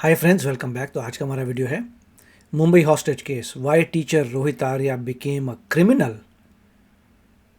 Hi friends, welcome back. तो आज का हमारा वीडियो है Mumbai hostage case, why teacher Rohit Arya became a criminal.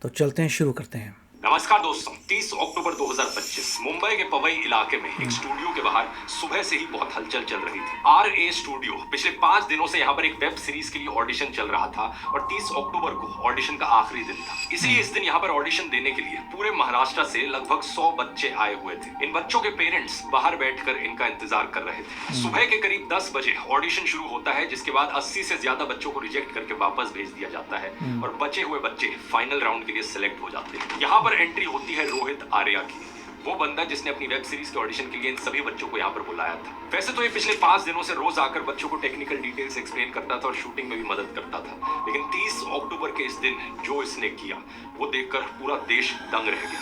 तो चलते हैं, शुरू करते हैं। नमस्कार दोस्तों, 30 अक्टूबर 2025 मुंबई के पवई इलाके में एक स्टूडियो के बाहर सुबह से ही बहुत हलचल चल रही थी। RA स्टूडियो पिछले 5 दिनों से यहाँ पर एक वेब सीरीज के लिए ऑडिशन चल रहा था और 30 अक्टूबर को ऑडिशन का आखिरी दिन था। इसलिए इस दिन यहाँ पर ऑडिशन देने के लिए पूरे महाराष्ट्र से लगभग 100 बच्चे आए हुए थे। इन बच्चों के पेरेंट्स बाहर बैठकर इनका इंतजार कर रहे थे। सुबह के करीब 10 बजे ऑडिशन शुरू होता है, जिसके बाद 80 से ज्यादा बच्चों को रिजेक्ट करके वापस भेज दिया जाता है और बचे हुए बच्चे फाइनल राउंड के लिए सिलेक्ट हो जाते हैं। यहाँ पर एंट्री होती है रोहित आर्या की, वो बंदा जिसने अपनी वेब सीरीज के ऑडिशन के लिए इन सभी बच्चों को यहाँ पर बुलाया था। वैसे तो ये पिछले 5 दिनों से रोज आकर बच्चों को टेक्निकल डिटेल्स एक्सप्लेन करता था और शूटिंग में भी मदद करता था, लेकिन 30 अक्टूबर के इस दिन जो इसने किया वो देखकर पूरा देश दंग रह गया।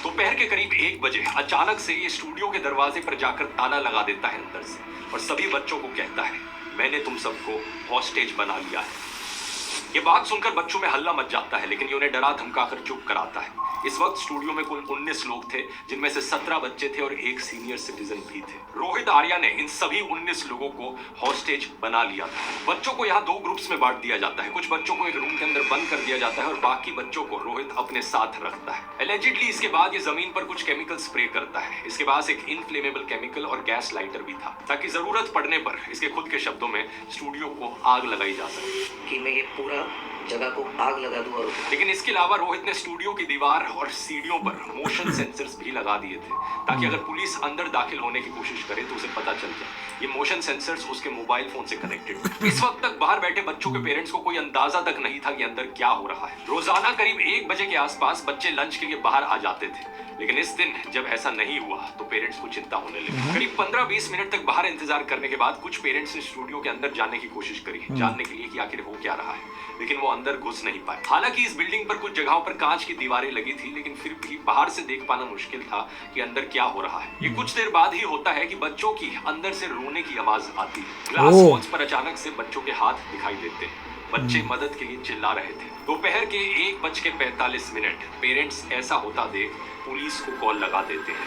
दोपहर के करीब 1 बजे अचानक से ये स्टूडियो के दरवाजे पर जाकर ताला लगा देता है अंदर से और सभी बच्चों को कहता है, मैंने तुम सबको हॉस्टेज बना लिया है। ये बात सुनकर बच्चों में हल्ला मच जाता है, लेकिन ये उन्हें डरा धमकाकर चुप कराता है। इस वक्त स्टूडियो में कुल 19 लोग थे, जिनमें से 17 बच्चे थे और एक सीनियर सिटीजन भी थे। रोहित आर्या ने इन सभी 19 लोगों को हॉस्टेज बना लिया था। बच्चों को यहाँ 2 ग्रुप्स में बांट दिया जाता है। कुछ बच्चों को एक रूम के अंदर बंद कर दिया जाता है और बाकी बच्चों को रोहित अपने साथ रखता है। एलिजिडली इसके बाद ये जमीन पर कुछ केमिकल स्प्रे करता है। इसके पास एक इनफ्लेमेबल केमिकल और गैस लाइटर भी था, ताकि जरूरत पड़ने पर इसके खुद के शब्दों में स्टूडियो को आग लगाई जा सके कि मैं ये पूरा जगह को आग लगा दूं। और लेकिन इसके अलावा रोहित ने स्टूडियो की दीवार और सीढ़ियों पर मोशन सेंसर्स भी लगा दिए थे, ताकि अगर पुलिस अंदर दाखिल होने की कोशिश करे तो उसे पता चल जाए। ये मोशन सेंसर्स उसके मोबाइल फोन से कनेक्टेड। इस वक्त तक बाहर बैठे बच्चों के पेरेंट्स को कोई अंदाजा तक नहीं था कि अंदर क्या हो रहा है। रोजाना करीब 1 बजे के आसपास बच्चे लंच के लिए बाहर आ जाते थे, लेकिन इस दिन जब ऐसा नहीं हुआ तो पेरेंट्स को चिंता होने लगी। करीब 15-20 मिनट तक बाहर इंतजार करने के बाद कुछ पेरेंट्स ने स्टूडियो के अंदर जाने की कोशिश करी, जानने के लिए कि आखिर हो क्या रहा है, लेकिन वो अंदर घुस नहीं पाए। हालांकि इस बिल्डिंग पर कुछ जगहों पर कांच की दीवारें लगी थी, लेकिन फिर भी बाहर से देख पाना मुश्किल था कि अंदर क्या हो रहा है। ये कुछ देर बाद ही होता है कि बच्चों की अंदर से रोने की आवाज आती है। ग्लास वॉल्स पर अचानक से बच्चों के हाथ दिखाई देते हैं। बच्चे मदद के लिए चिल्ला रहे थे। दोपहर के 1:45 पेरेंट्स ऐसा होता देख पुलिस को कॉल लगा देते हैं।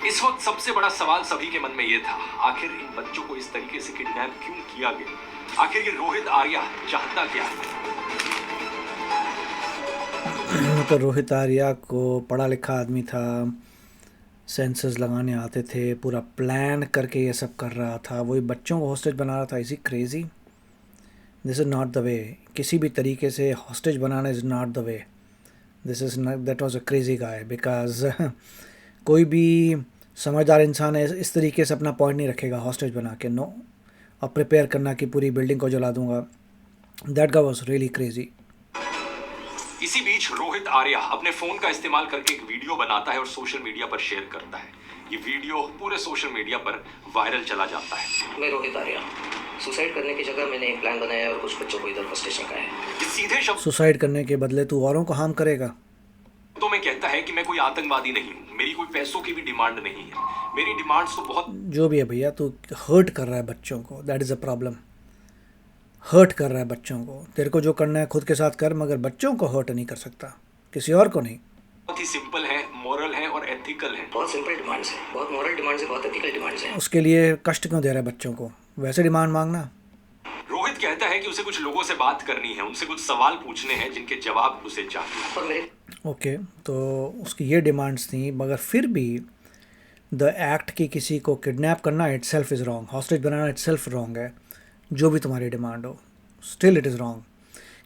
इस वक्त सबसे बड़ा सवाल सभी के मन में यह था, आखिर इन बच्चों को इस तरीके से किडनैप क्यों किया गया? आखिर ये रोहित आर्या चाहता क्या है? तो रोहित आर्या को पढ़ा लिखा आदमी था, सेंसर्स लगाने आते थे, पूरा प्लान करके ये सब कर रहा था। वही बच्चों को हॉस्टेज बना रहा था। इसी crazy? This is not the way. किसी भी तरीके से hostage banana is not the way. That was a crazy guy, because कोई भी समझदार इंसान है इस तरीके से अपना पॉइंट नहीं रखेगा हॉस्टेज बना के। नो, अब प्रिपेयर करना कि पूरी बिल्डिंग को जला दूंगा। That guy was really crazy. इसी बीच रोहित आर्या अपने फोन का इस्तेमाल करके एक वीडियो बनाता है और सोशल मीडिया पर शेयर करता है। ये वीडियो पूरे सोशल मीडिया पर वायरल चला जाता है। मैं रोहित आर्या, सुसाइड करने की जगह मैंने एक प्लान बनाया और कुछ बच्चों को इधर हॉस्टेज रखा है। ये सीधे शब्द सुसाइड करने के बदले तू औरों को हार्म करेगा? तो मैं कहता है कि मैं कोई आतंकवादी नहीं हूँ, मेरी कोई पैसों की भी डिमांड नहीं है। मेरी डिमांड्स तो बहुत जो भी है भैया, तू हर्ट कर रहा है बच्चों को। That is a problem. Hurt कर रहा है बच्चों को। तेरे को जो करना है खुद के साथ कर, मगर बच्चों को हर्ट नहीं कर सकता, किसी और को नहीं। बहुत ही सिंपल है, मॉरल है और एथिकल है। बहुत सिंपल डिमांड्स है, बहुत मॉरल डिमांड्स है, बहुत एथिकल डिमांड्स है। उसके लिए कष्ट क्यों दे रहा है बच्चों को? वैसे डिमांड मांगना। रोहित कहता है कि उसे कुछ लोगों से बात करनी है, उनसे कुछ सवाल पूछने हैं जिनके जवाब उसे चाहिए। और मेरे ओके, तो उसकी ये डिमांड्स थी, मगर फिर भी द एक्ट की किसी को किडनैप करना it self is wrong. Hostage banana it self wrong है। जो भी तुम्हारी डिमांड हो, स्टिल इट इज़ रॉन्ग,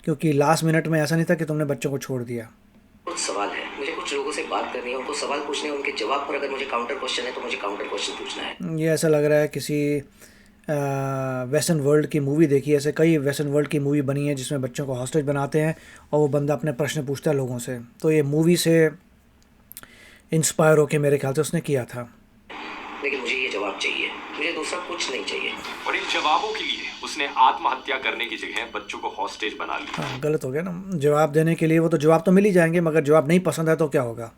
क्योंकि लास्ट मिनट में ऐसा नहीं था कि तुमने बच्चों को छोड़ दिया। कुछ सवाल है, मुझे कुछ लोगों से बात करनी है, उनको सवाल पूछने हैं, उनके जवाब पर अगर मुझे काउंटर क्वेश्चन है तो मुझे काउंटर क्वेश्चन पूछना है। ये ऐसा लग रहा है किसी वेस्टर्न वर्ल्ड की मूवी देखी है। ऐसे कई वेस्टर्न वर्ल्ड की मूवी बनी है जिसमें बच्चों को हॉस्टेज बनाते हैं और वो बंदा अपने प्रश्न पूछता है लोगों से। तो ये मूवी से इंस्पायर होके मेरे ख्याल से उसने किया था। लेकिन मुझे ये जवाब चाहिए, मुझे दूसरा कुछ नहीं चाहिए। और इन जवाबों के लिए उसने आत्महत्या करने की जगह बच्चों को हॉस्टेज बना लिया। हाँ, गलत हो गया ना। जवाब देने के लिए वो तो जवाब तो मिल ही जाएंगे, मगर जवाब नहीं पसंद है तो क्या होगा?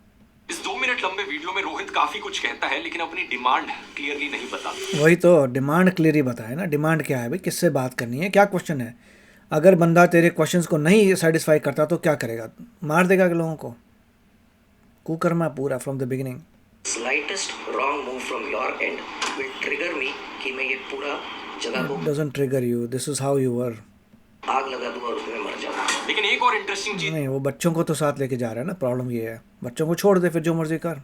इस 2 मिनट लंबे वीडियो में रोहित काफी कुछ कहता है, लेकिन अपनी डिमांड क्लियरली नहीं बताता। वही तो, डिमांड क्लियर ही बताए ना। डिमांड क्या है भाई? किससे बात करनी है? क्या क्वेश्चन है? अगर बंदा तेरे क्वेश्चंस को नहीं सेटिस्फाई करता तो क्या करेगा? मार देगा कि लोगों को? कुकर्मा पूरा from the beginning. Slightest wrong move from your end will trigger me कि मैं ये पूरा जगह को doesn't trigger you, this is how you were. आग लगा दूं और उसमें मर जाऊं। लेकिन एक और इंटरेस्टिंग चीज नहीं, वो बच्चों को तो साथ लेके जा रहा है ना, प्रॉब्लम ये है, बच्चों को छोड़ दे फिर जो मर्जी कर।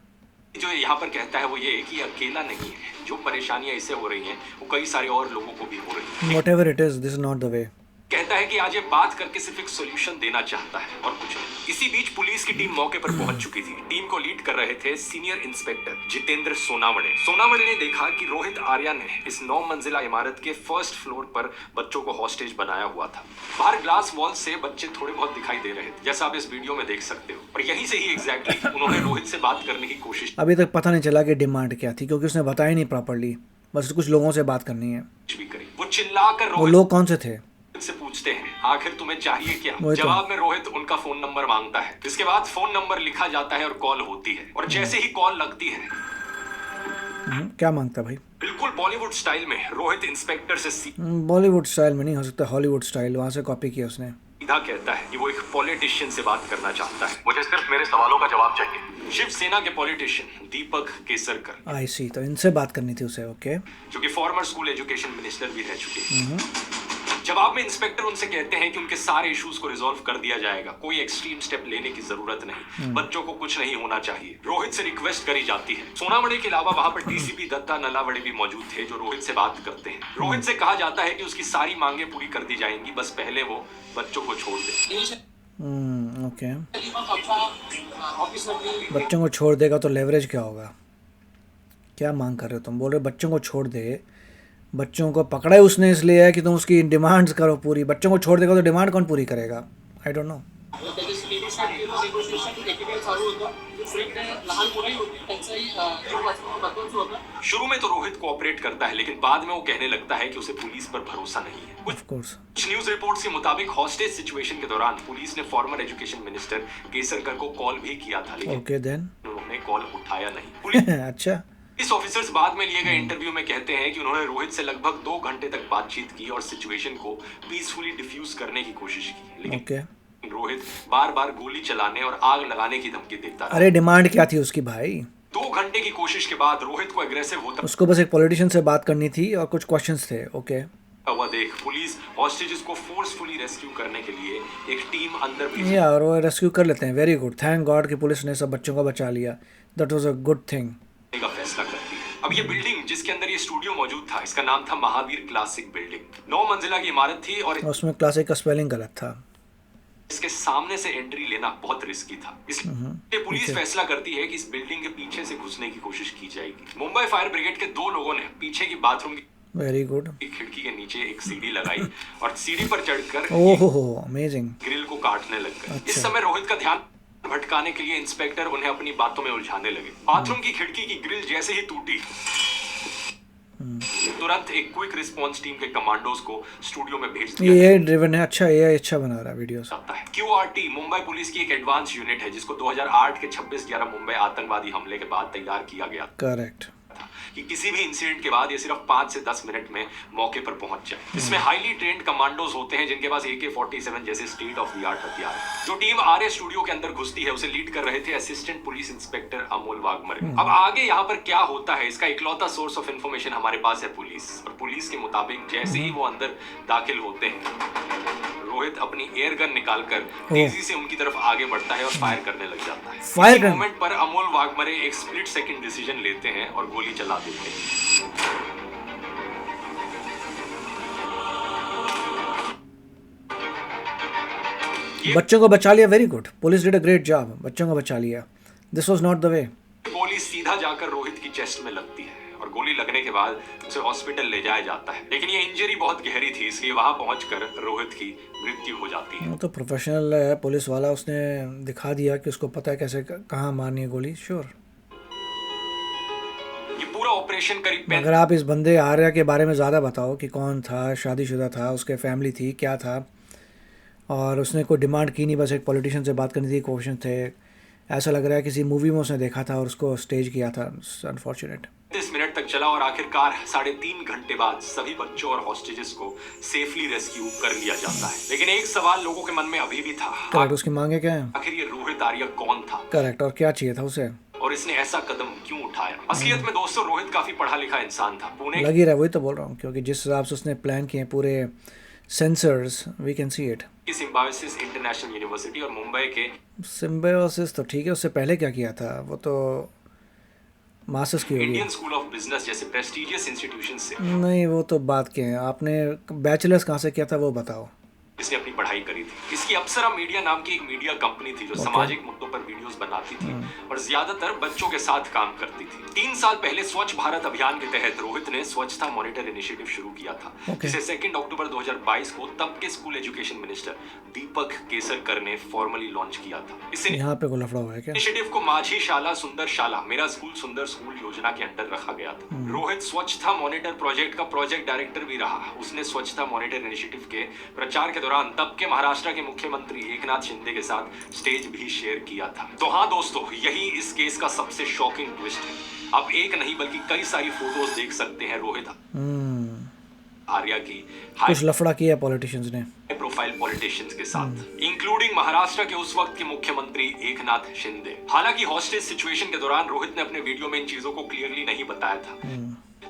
जो यहाँ पर कहता है वो ये है कि अकेला नहीं है, जो परेशानियां इससे हो रही हैं वो कई सारे और लोगों को भी हो रही हैं। Whatever it is, this is not the way. कहता है कि आज ये बात करके सिर्फ एक सॉल्यूशन देना चाहता है और कुछ नहीं। इसी बीच पुलिस की टीम मौके पर पहुंच चुकी थी। टीम को लीड कर रहे थे सीनियर इंस्पेक्टर जितेंद्र सोनावड़े। सोनावड़े ने देखा कि रोहित आर्या ने इस 9 मंजिला इमारत के फर्स्ट फ्लोर पर बच्चों को हॉस्टेज बनाया हुआ था। बाहर ग्लास वॉल से बच्चे थोड़े बहुत दिखाई दे रहे थे, जैसा आप इस वीडियो में देख सकते हो। और यहीं से ही एग्जैक्टली उन्होंने रोहित से बात करने की कोशिश अभी तक पता नहीं चला कि डिमांड क्या थी, क्योंकि उसने बताया नहीं प्रॉपर्ली, बस कुछ लोगों से बात करनी है। भी करी। वो चिल्लाकर वो रोहित लोग कौन से थे? से पूछते हैं आखिर तुम्हें चाहिए क्या। वही तो। जवाब में रोहित उनका फोन नंबर मांगता है। इसके बाद फोन नंबर लिखा जाता है और कॉल होती है। और जैसे ही कॉल लगती है, क्या मांगता भाई? बिल्कुल बॉलीवुड स्टाइल में रोहित इंस्पेक्टर से बॉलीवुड स्टाइल में नहीं हो सकता, हॉलीवुड स्टाइल, वहां से कॉपी किया उसने। सीधा कहता है कि वो एक पॉलिटिशियन से बात करना चाहता है। मुझे सिर्फ मेरे सवालों का जवाब चाहिए। शिवसेना के पॉलिटिशियन दीपक केसरकर, आई सी, तो इनसे बात करनी थी उसे। ओके, जो कि फॉर्मर स्कूल एजुकेशन मिनिस्टर भी रह चुके हैं। जवाब में इंस्पेक्टर उनसे कहते हैं कि उनके सारे इश्यूज को रिजॉल्व कर दिया जाएगा, कोई एक्सट्रीम स्टेप लेने की जरूरत नहीं, बच्चों को कुछ नहीं होना चाहिए। रोहित से रिक्वेस्ट करी जाती है। सोनावड़े के अलावा वहां पर डीसीपी दत्ता नलावड़े भी मौजूद थे, जो रोहित से बात करते हैं। रोहित से कहा जाता है कि उसकी सारी मांगे पूरी कर दी जाएंगी, बस पहले वो बच्चों को छोड़ दे। ओके, बच्चों को छोड़ देगा तो लेवरेज क्या होगा? क्या मांग कर रहे हो तुम? बोल रहे बच्चों को छोड़ दे, बच्चों को पकड़ा है उसने इसलिए है कि तुम उसकी डिमांड्स करो पूरी। बच्चों को छोड़ देगा तो डिमांड कौन पूरी करेगा? I don't know. शुरू में तो रोहित कोऑपरेट करता है, लेकिन बाद में वो कहने लगता है कि उसे पुलिस पर भरोसा नहीं है। Of course. कुछ न्यूज रिपोर्ट्स के मुताबिक हॉस्टेज सिचुएशन के दौरान पुलिस ने फॉर्मर एजुकेशन मिनिस्टर केसरकर को कॉल भी किया था, लेकिन ओके देन उन्होंने कॉल उठाया नहीं। पुलिस अच्छा, इस ऑफिसर्स बाद में लिए गए इंटरव्यू में कहते हैं कि उन्होंने रोहित से लगभग 2 घंटे तक बातचीत की और सिचुएशन को पीसफुली डिफ्यूज करने की कोशिश की, लेकिन ओके। रोहित बार बार गोली चलाने और आग लगाने की धमकी देता रहा। अरे डिमांड क्या थी उसकी भाई? 2 घंटे की कोशिश के बाद रोहित को एग्रेसिव होता उसको बस एक पॉलिटिशियन से बात करनी थी और कुछ क्वेश्चंस थे। ओके, हुआ देख पुलिस हॉस्टेजेस को फोर्सफुली रेस्क्यू करने के लिए एक टीम अंदर भेजी या और वो रेस्क्यू कर लेते हैं। वेरी गुड, थैंक गॉड कि पुलिस ने सब बच्चों को बचा लिया। That was a good thing. का फैसला करती है। अब ये बिल्डिंग जिसके अंदर ये स्टूडियो मौजूद था, इसका नाम था महावीर क्लासिक बिल्डिंग। 9 मंजिला की इमारत थी और उसमें क्लासिक का स्पेलिंग गलत था। इसके सामने से एंट्री लेना बहुत रिस्की था, इसलिए पुलिस फैसला करती है कि इस बिल्डिंग के पीछे से घुसने की कोशिश की जाएगी। मुंबई फायर ब्रिगेड के 2 लोगों ने पीछे की बाथरूम की वेरी गुड। खिड़की के नीचे एक सीढ़ी लगाई और सीढ़ी पर चढ़कर ओहो, अमेजिंग। ग्रिल को काटने लग गए। अच्छा। इस समय रोहित का ध्यान भटकाने के लिए इंस्पेक्टर उन्हें अपनी बातों में उलझाने लगे। बाथरूम की खिड़की की ग्रिल जैसे ही टूटी, तुरंत एक क्विक रिस्पांस टीम के कमांडोज को स्टूडियो में भेज दिया ये ड्रिवन है। अच्छा, ये अच्छा बना रहा है वीडियोस। जाता है। QRT मुंबई पुलिस की एक एडवांस यूनिट है, जिसको 2008 के 26/11 मुंबई आतंकवादी हमले के बाद तैयार किया गया करेक्ट। था कि किसी भी इंसिडेंट के बाद ये सिर्फ 5 से 10 मिनट में मौके पर पहुंच जाए। इसमें हाईली ट्रेंड कमांडोज होते हैं, जिनके पास AK-47 जैसे स्टेट ऑफ द आर्ट हथियार है। जो टीम आर्य स्टूडियो के अंदर घुसती है, उसे लीड कर रहे थे assistant police inspector Amol Waghmare. अब आगे यहाँ पर क्या होता है, इसका इकलौता सोर्स ऑफ इन्फॉर्मेशन हमारे पास है पुलिस। और पुलिस के मुताबिक जैसे ही वो अंदर दाखिल होते हैं, रोहित अपनी एयर गन निकालकर तेजी से उनकी तरफ आगे बढ़ता है और फायर करने लग जाता है। फायर इसी गन? मोमेंट पर अमोल वाघमरे एक स्प्लिट सेकंड डिसीजन लेते हैं और गोली चला देते हैं। बच्चों को बचा लिया। Very good, police did a great job. बच्चों को बचा लिया। This was not the way. गोली सीधा जाकर रोहित की चेस्ट में लगती है और गोली लगने के बाद उसे हॉस्पिटल ले जाया जाता है, लेकिन ये इंजरी बहुत गहरी थी, इसलिए वहां पहुंचकर रोहित की मृत्यु हो जाती है। वो तो प्रोफेशनल है पुलिस वाला, उसने दिखा दिया कि उसको पता है कैसे कहाँ मारनी है गोली। श्योर। ये पूरा ऑपरेशन करीब अगर आप इस बंदे आर्या के बारे में ज़्यादा बताओ कि कौन था, शादीशुदा था, उसके फैमिली थी, क्या था, और उसने कोई डिमांड की नहीं, बस एक पॉलिटिशियन से बात करनी थी, क्वेश्चन थे। ऐसा लग रहा है किसी मूवी में उसने देखा था और उसको स्टेज किया था। अनफॉर्चुनेट। 30 मिनट तक चला और आखिरकार 3.5 घंटे बाद सभी बच्चों और हॉस्टेजेस को सेफली रेस्क्यू कर लिया जाता है। लेकिन एक सवाल लोगों के मन में अभी भी था, करेक्ट। उसकी मांगे क्या है? आखिर ये रोहित आर्या कौन था? करेक्ट। और क्या चाहिए था उसे? और इसने ऐसा कदम क्यों उठाया। असलियत में दोस्तों रोहित काफी पढ़ा लिखा इंसान था। पुणे लग ही रहा है, वही तो बोल रहा हूँ, क्योंकि जिस हिसाब से उसने प्लान किए हैं पूरे sensors, we can see it. की सिम्बायोसिस इंटरनेशनल यूनिवर्सिटी और मुंबई के सिम्बायोसिस तो ठीक है, उससे पहले क्या किया था, वो तो मास्टर्स की होगी। इंडियन स्कूल ऑफ बिजनेस जैसे प्रेस्टिजियस इंस्टीट्यूशन से नहीं, वो तो बात के हैं, आपने बैचलर्स कहाँ से किया था वो बताओ। इसने अपनी पढ़ाई करी थी। इसकी अप्सरा मीडिया नाम की एक मीडिया कंपनी थी जो सामाजिक मुद्दों पर वीडियोस बनाती थी और ज्यादातर बच्चों के साथ काम करती थी। 3 साल पहले स्वच्छ भारत अभियान के तहत रोहित ने स्वच्छता मॉनिटर इनिशिएटिव शुरू किया था, जिसे 2 अक्टूबर 2022 को तब के school education minister Deepak Kesarkar ने फॉर्मली लॉन्च किया था। इसे यहाँ पे कोई लफड़ा हुआ है क्या? इनिशिएटिव को माझी शाला सुंदर शाला मेरा स्कूल सुंदर स्कूल योजना के अंडर रखा गया था। रोहित स्वच्छता मॉनिटर प्रोजेक्ट का प्रोजेक्ट डायरेक्टर भी रहा। उसने स्वच्छता मॉनिटर इनिशिएटिव के प्रचार के दौरान तब के महाराष्ट्र के मुख्यमंत्री एकनाथ शिंदे के साथ स्टेज भी शेयर किया था। तो हाँ दोस्तों, यही इस केस का सबसे शॉकिंग ट्विस्ट है। अब एक नहीं बल्कि कई सारी फोटोज देख सकते हैं रोहित आर्या की कुछ लफड़ा किया पॉलिटिशियंस ने, प्रोफाइल पॉलिटिशियंस के साथ, इंक्लूडिंग महाराष्ट्र के उस वक्त के मुख्यमंत्री एकनाथ शिंदे। हालांकि हॉस्टेज सिचुएशन के दौरान रोहित ने अपने वीडियो में इन चीजों को क्लियरली नहीं बताया था,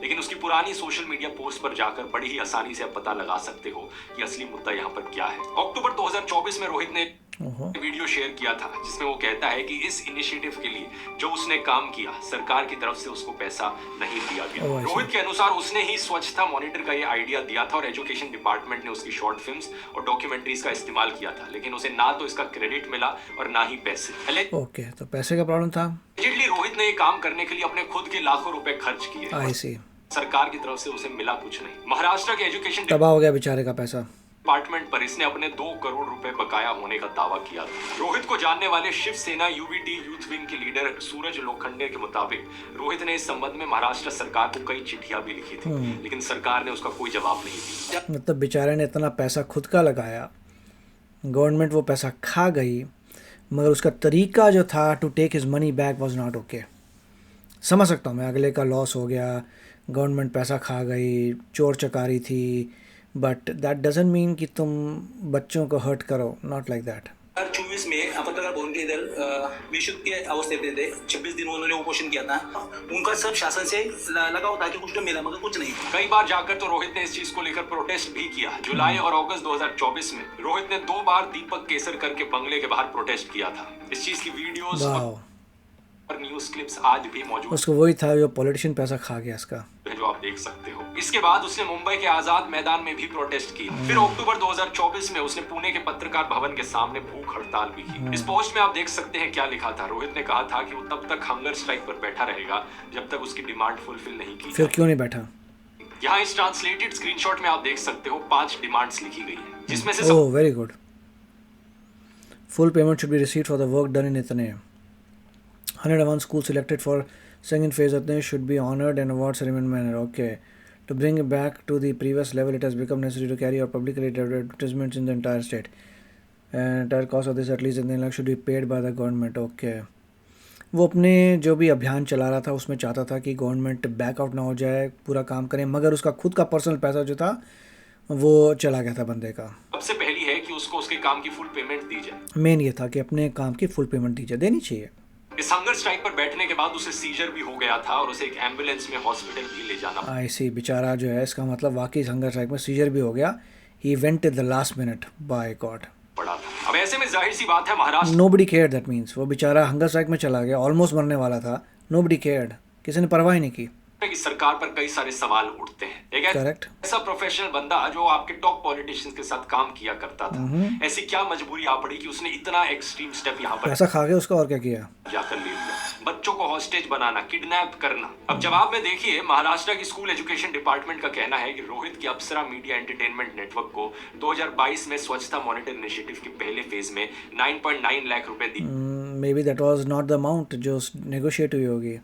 लेकिन उसकी पुरानी सोशल मीडिया पोस्ट पर जाकर बड़ी ही आसानी से आप पता लगा सकते हो कि असली मुद्दा यहाँ पर क्या है। अक्टूबर 2024 में रोहित ने वीडियो शेयर किया था जिसमें वो कहता है कि इस इनिशिएटिव के लिए जो उसने काम किया सरकार की तरफ से उसको पैसा नहीं दिया गया। रोहित के अनुसार उसने ही स्वच्छता मॉनिटर का ये आइडिया दिया था और एजुकेशन डिपार्टमेंट ने उसकी शॉर्ट फिल्म्स और डॉक्यूमेंट्रीज का इस्तेमाल किया था, लेकिन उसे ना तो इसका क्रेडिट मिला और ना ही पैसे। ओके, तो पैसे का प्रॉब्लम था। रोहित ने ये काम करने के लिए अपने खुद के लाखों रुपए खर्च किए। आई सी। सरकार की तरफ से उसे मिला कुछ नहीं। महाराष्ट्र के एजुकेशन तबाह हो गया बेचारे का पैसा। डिपार्टमेंट पर इसने अपने 2 करोड़ रुपए बकाया होने का दावा किया था। रोहित को जानने वाले शिवसेना यूवीटी यूथ विंग के लीडर सूरज लोखंडे के मुताबिक रोहित ने इस संबंध में महाराष्ट्र सरकार को कई चिट्ठियां भी लिखी थी, लेकिन सरकार ने उसका कोई जवाब नहीं दिया। मतलब बेचारे ने इतना पैसा खुद का लगाया, गवर्नमेंट वो पैसा खा गई, मगर उसका तरीका जो था to take his money back was not okay. समझ सकता हूँ मैं, अगले का लॉस हो गया, गवर्नमेंट पैसा खा गई, चोर चकारी थी, बट दैट डजंट मीन कि तुम बच्चों को हर्ट करो, नॉट लाइक दैट। 2024 में पत्रकार भवन के इधर विशुद्ध के अवस्थित थे। 26 दिन उन्होंने उपोषण किया था। उनका सब शासन से लगा होता कि कुछ तो मिला, मगर कुछ नहीं। कई बार जाकर तो रोहित ने इस चीज को लेकर प्रोटेस्ट भी किया। जुलाई और अगस्त 2024 में रोहित ने 2 बार दीपक केसरकर के बंगले के बाहर प्रोटेस्ट किया था। इस चीज की वीडियोस और न्यूज क्लिप्स आज भी मौजूद। उसको वही था जो पॉलिटिशियन पैसा खा गया इसका, जो आप देख सकते हो। इसके बाद उसने मुंबई के आजाद मैदान में भी प्रोटेस्ट की। फिर अक्टूबर 2024 में उसने पुणे के पत्रकार भवन के सामने भूख हड़ताल भी की। इस पोस्ट में आप देख सकते हैं क्या लिखा था। रोहित ने कहा था कि वो तब तक हंगर स्ट्राइक पर बैठा रहेगा जब तक उसकी डिमांड फुलफिल नहीं की। फिर क्यों नहीं बैठा? यहाँ इस ट्रांसलेटेड स्क्रीनशॉट में आप देख सकते हो 5 डिमांड्स लिखी गई हैं, जिसमें से oh very good. Full payment should be received for the work done in इतने। 101 schools selected for second phase of this should be honored in award ceremony manner. Okay. To bring it back to the previous level, it has become necessary to carry out publicly advertisements in the entire state. And entire cost of this at least 10 lakh should be paid by the government. Okay. वो अपने जो भी अभियान चला रहा था उसमें चाहता था कि गवर्नमेंट बैकआउट ना हो जाए, पूरा काम करें, मगर उसका खुद का पर्सनल पैसा जो था वो चला गया था बंदे का। सबसे पहली है कि उसको उसके काम की फुल पेमेंट दी जाए। मेन ये था कि अपने काम की फुल पेमेंट दी जाए, देनी चाहिए। इस हंगर स्ट्राइक पर बैठने के बाद उसे सीजर भी हो गया था और उसे एक एम्बुलेंस में हॉस्पिटल भी ले जाना। आई सी। बेचारा जो है, इसका मतलब वाकई हंगर स्ट्राइक में सीजर भी हो गया। He went at the last minute, by god. पड़ा था। अब ऐसे में जाहिर सी बात है Maharashtra nobody cared, that means वो बेचारा हंगर स्ट्राइक में चला गया, ऑलमोस्ट मरने वाला था, नोबडी केयर्ड, किसी ने परवाह ही नहीं की। की सरकार पर कई सारे सवाल उठते हैं। एक ऐसा प्रोफेशनल बंदा जो आपके टॉप पॉलिटिशियंस के साथ काम किया करता था, ऐसी क्या मजबूरी आ पड़ी कि उसने इतना एक्सट्रीम स्टेप यहाँ पर पैसा खा गया उसका, और क्या किया, जाकर ले लिया। बच्चों को हॉस्टेज बनाना, किडनैप करना। अब जवाब में देखिए, महाराष्ट्र की स्कूल एजुकेशन डिपार्टमेंट का कहना है कि रोहित की अप्सरा मीडिया एंटरटेनमेंट नेटवर्क को 2022 में स्वच्छता मॉनिटर इनिशिएटिव के पहले फेज में 9.9 लाख रुपए दी। Maybe that was not the amount जो नेगोशिएट हुई होगी,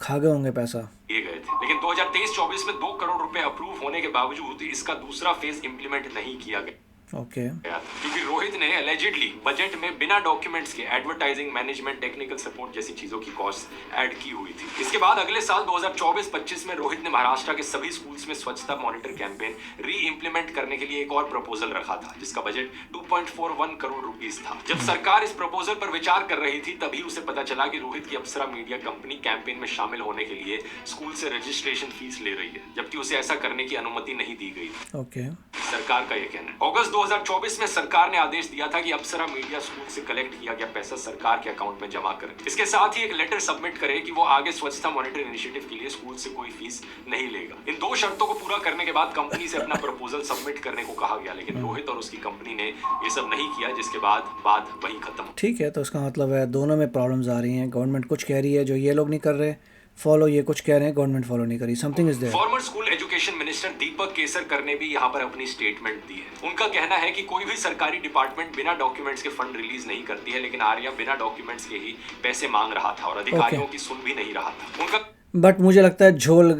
खा गए होंगे पैसा, दिए गए थे। लेकिन 2023-24 में 2 करोड़ रुपए अप्रूव होने के बावजूद इसका दूसरा फेज इंप्लीमेंट नहीं किया गया। ओके क्योंकि रोहित ने एलिजिडली बजट में बिना डॉक्यूमेंट्स के एडवर्टाइजिंग, मैनेजमेंट, टेक्निकल सपोर्ट जैसी चीजों की कॉस्ट ऐड की हुई थी। इसके बाद अगले साल 2024-25 में रोहित ने महाराष्ट्र के सभी स्कूल्स में स्वच्छता मॉनिटर कैंपेन री इंप्लीमेंट करने के लिए एक और प्रपोजल रखा था, जिसका बजट 2.41 करोड़ रुपीस था। जब सरकार इस प्रपोजल पर विचार कर रही थी, तभी उसे पता चला कि रोहित की अप्सरा मीडिया कंपनी कैंपेन में शामिल होने के लिए स्कूल से रजिस्ट्रेशन फीस ले रही है, जबकि उसे ऐसा करने की अनुमति नहीं दी गई थी। ओके सरकार का यह कहना है। अगस्त 2024 में सरकार ने आदेश दिया था कि अप्सरा मीडिया स्कूल से कलेक्ट किया गया पैसा सरकार के अकाउंट में जमा करें। इसके साथ ही एक लेटर सबमिट करे कि वो आगे स्वच्छता मॉनिटर इनिशिएटिव के लिए स्कूल से कोई फीस नहीं लेगा। इन दो शर्तों को पूरा करने के बाद कंपनी से अपना प्रपोजल सबमिट करने को कहा गया, लेकिन रोहित और उसकी कंपनी ने ये सब नहीं किया, जिसके बाद बात वहीं खत्म। ठीक है, तो इसका मतलब है दोनों में प्रॉब्लम्स आ रही हैं। गवर्नमेंट कुछ कह रही है जो ये लोग नहीं कर रहे फॉलो, ये कुछ कह रहे हैं गवर्नमेंट फॉलो नहीं करी। Something is there. Former school education minister Deepak Kesarkar ने भी यहाँ पर अपनी स्टेटमेंट दी है। उनका कहना है कि कोई भी सरकारी डिपार्टमेंट बिना डॉक्यूमेंट्स के फंड रिलीज नहीं करती है, लेकिन आर्या बिना डॉक्यूमेंट्स के ही पैसे मांग रहा था और अधिकारियों की सुन भी नहीं रहा था। उनका बट मुझे लगता है झोल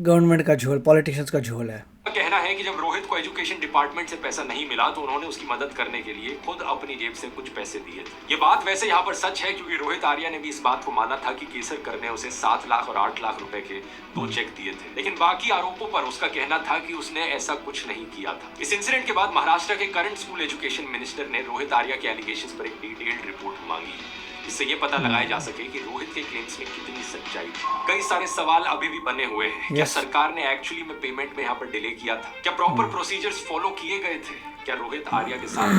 गवर्नमेंट का झोल, पॉलिटिशियंस का झोल है। कहना है कि जब रोहित को एजुकेशन डिपार्टमेंट से पैसा नहीं मिला तो उन्होंने उसकी मदद करने के लिए खुद अपनी जेब से कुछ पैसे दिए थे। ये बात वैसे यहाँ पर सच है, क्योंकि रोहित आर्या ने भी इस बात को माना था कि केसरकर ने उसे 7 लाख और 8 लाख रुपए के 2 चेक दिए थे, लेकिन बाकी आरोपों पर उसका कहना था कि उसने ऐसा कुछ नहीं किया था। इस इंसिडेंट के बाद महाराष्ट्र के करंट स्कूल एजुकेशन मिनिस्टर ने रोहित आर्या के एलिगेशंस पर एक डिटेल्ड रिपोर्ट मांगी, जिससे ये पता लगाया जा सके कि रोहित के क्लेम्स में कितनी सच्चाई थी। कई सारे सवाल अभी भी बने हुए हैं। क्या सरकार ने एक्चुअली में पेमेंट में यहाँ पर डिले किया था? क्या प्रॉपर प्रोसीजर्स फॉलो किए गए थे? क्या रोहित आर्या के साथ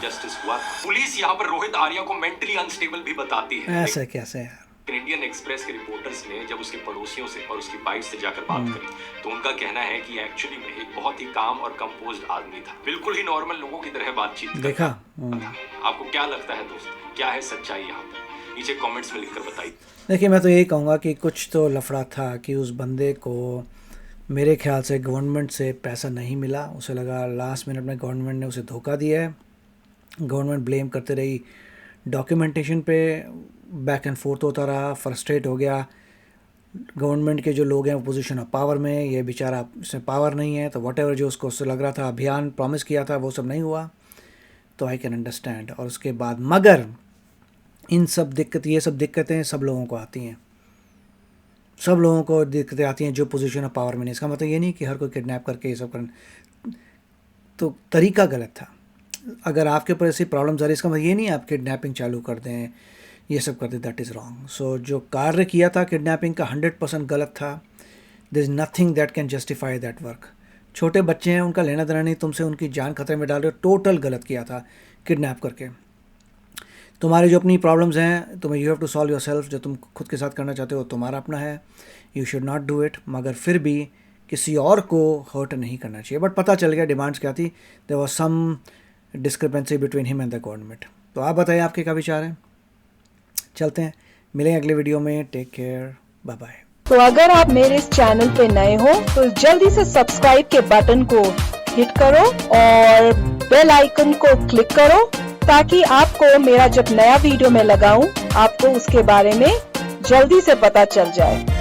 जस्टिस हुआ था? पुलिस यहाँ पर रोहित आर्या को मेंटली अनस्टेबल भी बताती है। ऐसा कैसे यार? इंडियन एक्सप्रेस के रिपोर्टर्स ने जब उसके पड़ोसियों से और उसकी वाइफ से जाकर बात करी, तो उनका कहना है कि एक्चुअली में एक बहुत ही काम और कंपोज्ड आदमी था, बिल्कुल ही नॉर्मल लोगों की तरह बातचीत देखा। आपको क्या लगता है दोस्त, क्या है सच्चाई यहाँ पर? नीचे कमेंट्स में लिखकर बताइए। देखिए, मैं तो यही कहूँगा कि कुछ तो लफड़ा था कि उस बंदे को मेरे ख्याल से गवर्नमेंट से पैसा नहीं मिला। उसे लगा लास्ट मिनट में गवर्नमेंट ने उसे धोखा दिया है। गवर्नमेंट ब्लेम करते रही, डॉक्यूमेंटेशन पे बैक एंड फोर्थ होता रहा, फ्रस्ट्रेट हो गया। गवर्नमेंट के जो लोग हैं वो पोजीशन ऑफ पावर में, ये बेचारा इसमें पावर नहीं है, तो व्हाटएवर जो उसको लग रहा था अभियान प्रॉमिस किया था वो सब नहीं हुआ, तो आई कैन अंडरस्टैंड। और उसके बाद मगर इन सब ये सब दिक्कतें सब लोगों को आती हैं, सब लोगों को दिक्कतें आती हैं जो पोजीशन ऑफ पावर में नहीं। इसका मतलब ये नहीं कि हर कोई किडनैप करके ये सब करना, तो तरीका गलत था। अगर आपके ऊपर ऐसी प्रॉब्लम्स आ रही, इसका मतलब ये नहीं आप किडनैपिंग चालू कर दें, ये सब कर दें, दैट इज़ रॉन्ग। सो जो कार्य किया था किडनैपिंग का 100% गलत था। There is nothing that can justify that work. छोटे बच्चे हैं, उनका लेना देना नहीं, तुमसे उनकी जान खतरे में डाल रहे हो, टोटल गलत किया था किडनैप करके। तुम्हारी जो अपनी प्रॉब्लम्स हैं तुम्हें you have to solve yourself, जो तुम खुद के साथ करना चाहते हो तुम्हारा अपना है, you should not do it. मगर फिर भी किसी और को हर्ट नहीं करना चाहिए। बट पता चल गया डिमांड्स क्या थी, there was some discrepancy between him and the government. तो आप बताइए आपके क्या विचार हैं। चलते हैं, मिलेंगे अगले वीडियो में। Take care, bye bye. तो अगर आप मेरे इस चैनल पे नए हो तो जल्दी से सब्सक्राइब के बटन को हिट करो और बेल आइकन को क्लिक करो, ताकि आपको मेरा जब नया वीडियो मैं लगाऊं आपको उसके बारे में जल्दी से पता चल जाए।